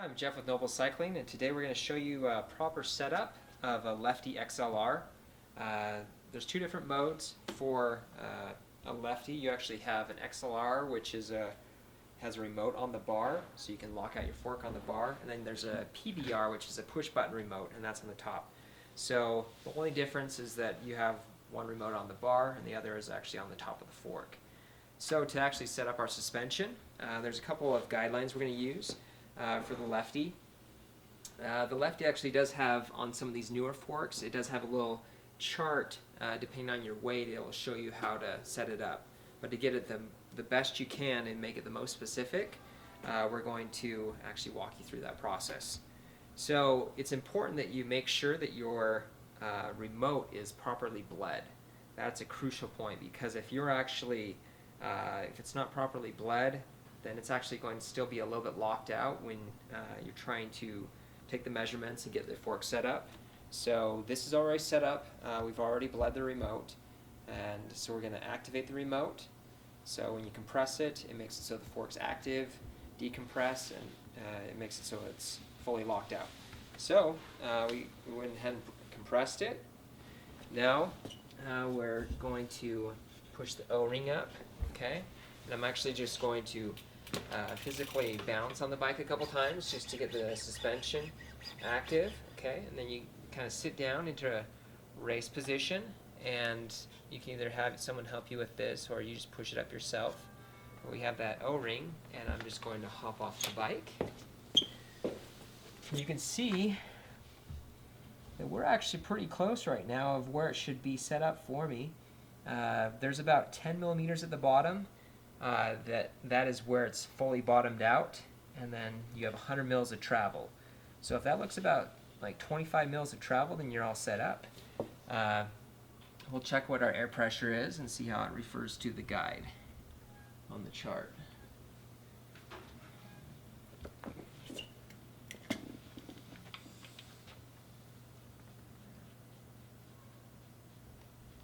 I'm Jeff with Noble Cycling, and today we're going to show you a proper setup of a Lefty XLR. There's two different modes for a Lefty. You actually have an XLR, which has a remote on the bar, so you can lock out your fork on the bar, and then there's a PBR, which is a push-button remote, and that's on the top. So the only difference is that you have one remote on the bar, and the other is actually on the top of the fork. So to actually set up our suspension, there's a couple of guidelines we're going to use for the Lefty. The Lefty actually does have, on some of these newer forks, it does have a little chart, depending on your weight, it will show you how to set it up. But to get it the best you can and make it the most specific, we're going to actually walk you through that process. So it's important that you make sure that your remote is properly bled. That's a crucial point, because if you're actually if it's not properly bled, then it's actually going to still be a little bit locked out when you're trying to take the measurements and get the fork set up. So this is already set up. We've already bled the remote, and so we're going to activate the remote. So when you compress it, it makes it so the fork's active, decompress, and it makes it so it's fully locked out. So we went ahead and compressed it. Now we're going to push the O-ring up. Okay, and I'm actually just going to physically bounce on the bike a couple times just to get the suspension active. Okay, and then you kind of sit down into a race position, and you can either have someone help you with this, or you just push it up yourself. We have that O-ring, and I'm just going to hop off the bike. You can see that we're actually pretty close right now of where it should be set up for me. There's about 10 millimeters at the bottom. That is where it's fully bottomed out, and then you have 100 mils of travel. So if that looks about like 25 mils of travel, then you're all set up. We'll check what our air pressure is and see how it refers to the guide on the chart.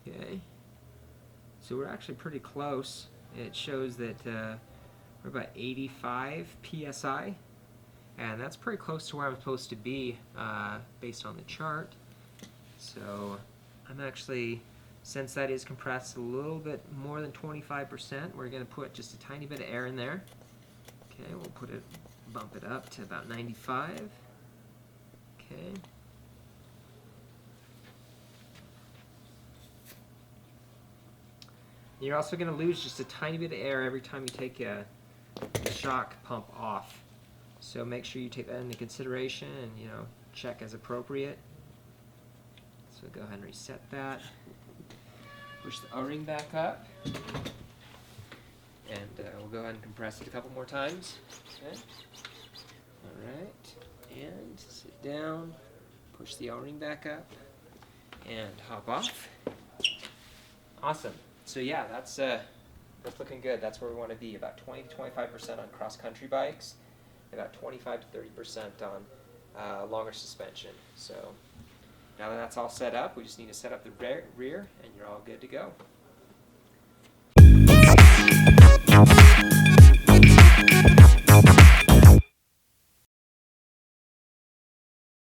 Okay. So we're actually pretty close. It shows that we're about 85 psi, and that's pretty close to where I'm supposed to be based on the chart. So I'm actually, since that is compressed a little bit more than 25%, we're going to put just a tiny bit of air in there. Okay, we'll bump it up to about 95. Okay. You're also going to lose just a tiny bit of air every time you take the shock pump off. So make sure you take that into consideration and, check as appropriate. So go ahead and reset that. Push the O-ring back up. And we'll go ahead and compress it a couple more times. Okay. Alright. And sit down. Push the O-ring back up. And hop off. Awesome. So yeah, that's looking good. That's where we want to be, about 20 to 25% on cross-country bikes, about 25 to 30% on longer suspension. So now that that's all set up, we just need to set up the rear, and you're all good to go.